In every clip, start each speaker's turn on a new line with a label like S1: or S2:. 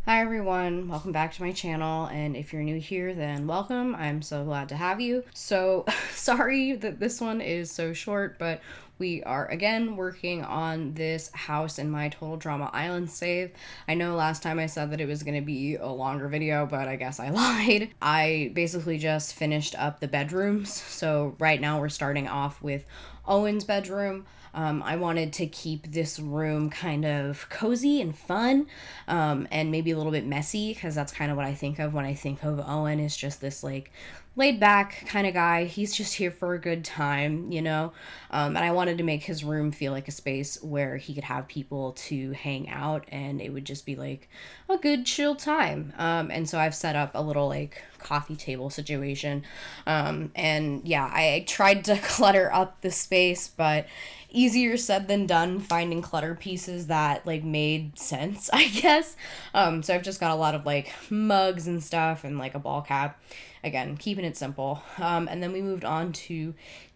S1: Hi everyone, welcome back to my channel, and if you're new here, then welcome. I'm so glad to have you. So, sorry that this one is so short, but we are again working on this house in my Total Drama Island save. I know last time I said that it was going to be a longer video, but I guess I lied. I basically just finished up the bedrooms, so right now we're starting off with Owen's bedroom. I wanted to keep this room kind of cozy and fun, and maybe a little bit messy, because that's kind of what I think of when I think of Owen, is just this like laid back kind of guy. He's just here for a good time, you know? And I wanted to make his room feel like a space where he could have people to hang out and it would just be like a good chill time. And so I've set up a little like coffee table situation. And yeah, I tried to clutter up the space, but easier said than done finding clutter pieces that like made sense, I guess. So I've just got a lot of like mugs and stuff and like a ball cap. Again, keeping it simple. And then we moved on to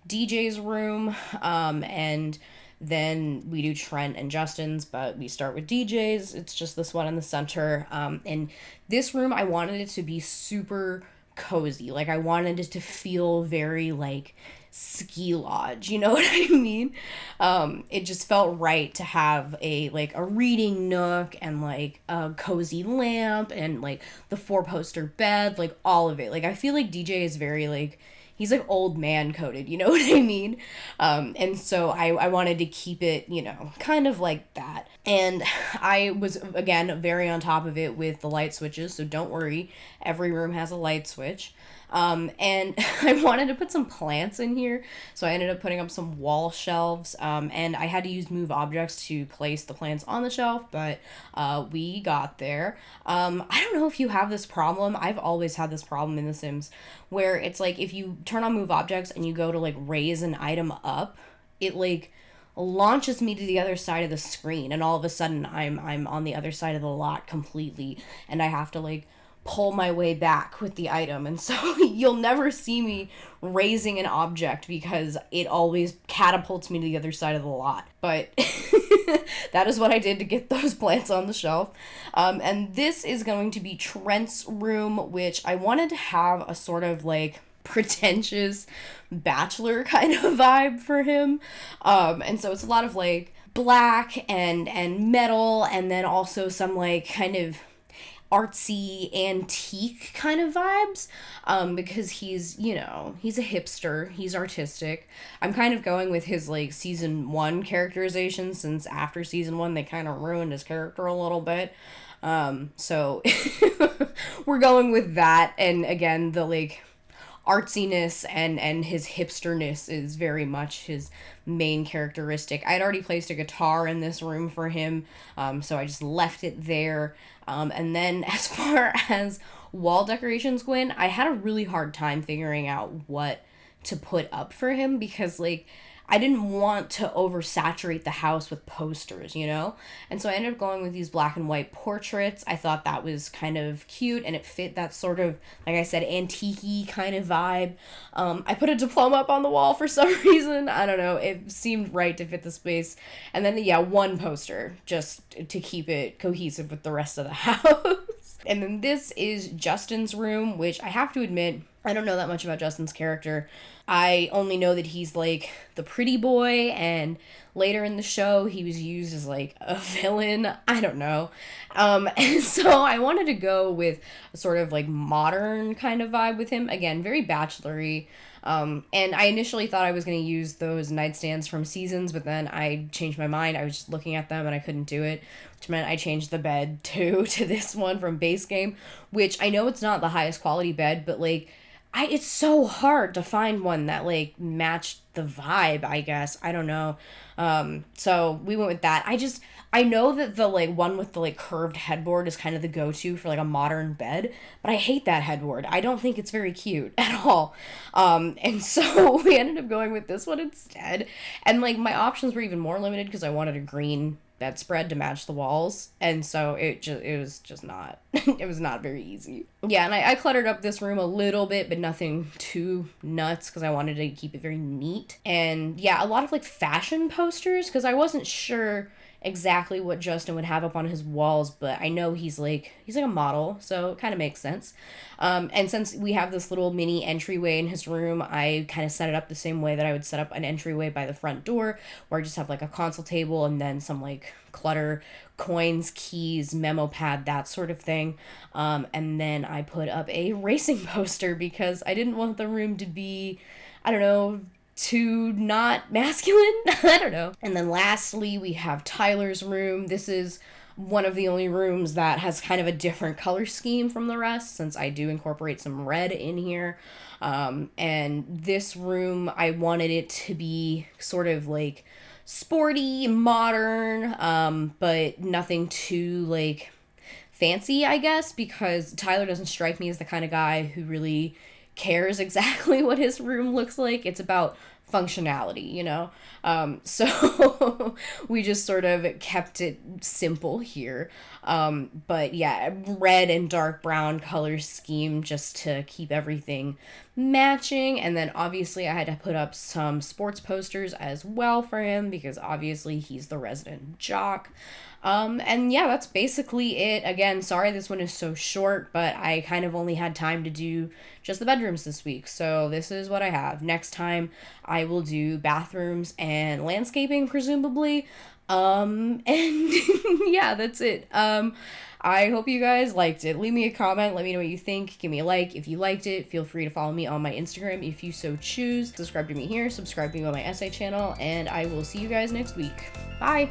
S1: DJ's room, and then we do Trent and Justin's, but we start with DJ's. It's just this one in the center. And this room, I wanted it to be super cozy. Like, I wanted it to feel very like ski lodge, you know what I mean? It just felt right to have a reading nook and like a cozy lamp and like the 4-poster bed, like all of it. Like, I feel like DJ is very like, he's like old man coded, you know what I mean? And so I wanted to keep it, you know, kind of like that. And I was, again, very on top of it with the light switches, so don't worry, every room has a light switch. And I wanted to put some plants in here, so I ended up putting up some wall shelves, and I had to use move objects to place the plants on the shelf, but we got there. I don't know if you have this problem. I've always had this problem in The Sims, where it's like if you turn on move objects and you go to like raise an item up, it like launches me to the other side of the screen, and all of a sudden I'm on the other side of the lot completely, and I have to like pull my way back with the item. And so you'll never see me raising an object because it always catapults me to the other side of the lot. But that is what I did to get those plants on the shelf. And this is going to be Trent's room, which I wanted to have a sort of like pretentious bachelor kind of vibe for him. And so it's a lot of like black and metal, and then also some like kind of artsy antique kind of vibes, because he's, you know, he's a hipster, he's artistic. I'm kind of going with his like season 1 characterization, since after season 1 they kind of ruined his character a little bit. So we're going with that, and again, the like artsiness and his hipsterness is very much his main characteristic. I'd already placed a guitar in this room for him, so I just left it there. And then as far as wall decorations went, I had a really hard time figuring out what to put up for him, because like I didn't want to oversaturate the house with posters, you know? And so I ended up going with these black and white portraits. I thought that was kind of cute, and it fit that sort of, like I said, antique-y kind of vibe. I put a diploma up on the wall for some reason. I don't know. It seemed right to fit the space. And then, yeah, one poster, just to keep it cohesive with the rest of the house. And then this is Justin's room, which I have to admit, I don't know that much about Justin's character. I only know that he's like the pretty boy, and later in the show he was used as like a villain. I don't know. And so I wanted to go with a sort of like modern kind of vibe with him. Again, very bachelor-y. And I initially thought I was going to use those nightstands from Seasons, but then I changed my mind. I was just looking at them and I couldn't do it, which meant I changed the bed to this one from Base Game, which I know it's not the highest quality bed, but like it's so hard to find one that like matched the vibe, I guess. I don't know. So we went with that. I know that the like one with the like curved headboard is kind of the go-to for like a modern bed, but I hate that headboard. I don't think it's very cute at all. And so we ended up going with this one instead. And like my options were even more limited because I wanted a green bedspread to match the walls, and so it was just not it was not very easy. Yeah, and I cluttered up this room a little bit, but nothing too nuts, because I wanted to keep it very neat. And yeah, a lot of like fashion posters, because I wasn't sure exactly what Justin would have up on his walls, but I know he's like a model, so it kind of makes sense. And since we have this little mini entryway in his room, I kind of set it up the same way that I would set up an entryway by the front door, where I just have like a console table and then some like clutter, coins, keys, memo pad, that sort of thing. And then I put up a racing poster because I didn't want the room to be, I don't know, too not masculine. I don't know. And then lastly, we have Tyler's room. This is one of the only rooms that has kind of a different color scheme from the rest, since I do incorporate some red in here. And this room, I wanted it to be sort of like sporty, modern, but nothing too like fancy, I guess, because Tyler doesn't strike me as the kind of guy who really cares exactly what his room looks like. It's about functionality, you know? So we just sort of kept it simple here. But yeah, red and dark brown color scheme just to keep everything matching. And then obviously I had to put up some sports posters as well for him because obviously he's the resident jock. And yeah, that's basically it. Again, sorry this one is so short, but I kind of only had time to do just the bedrooms this week. So this is what I have. Next time I will do bathrooms and landscaping, presumably. And yeah, that's it. I hope you guys liked it. Leave me a comment. Let me know what you think. Give me a like if you liked it. Feel free to follow me on my Instagram if you so choose. Subscribe to me here. Subscribe to me on my essay channel. And I will see you guys next week. Bye.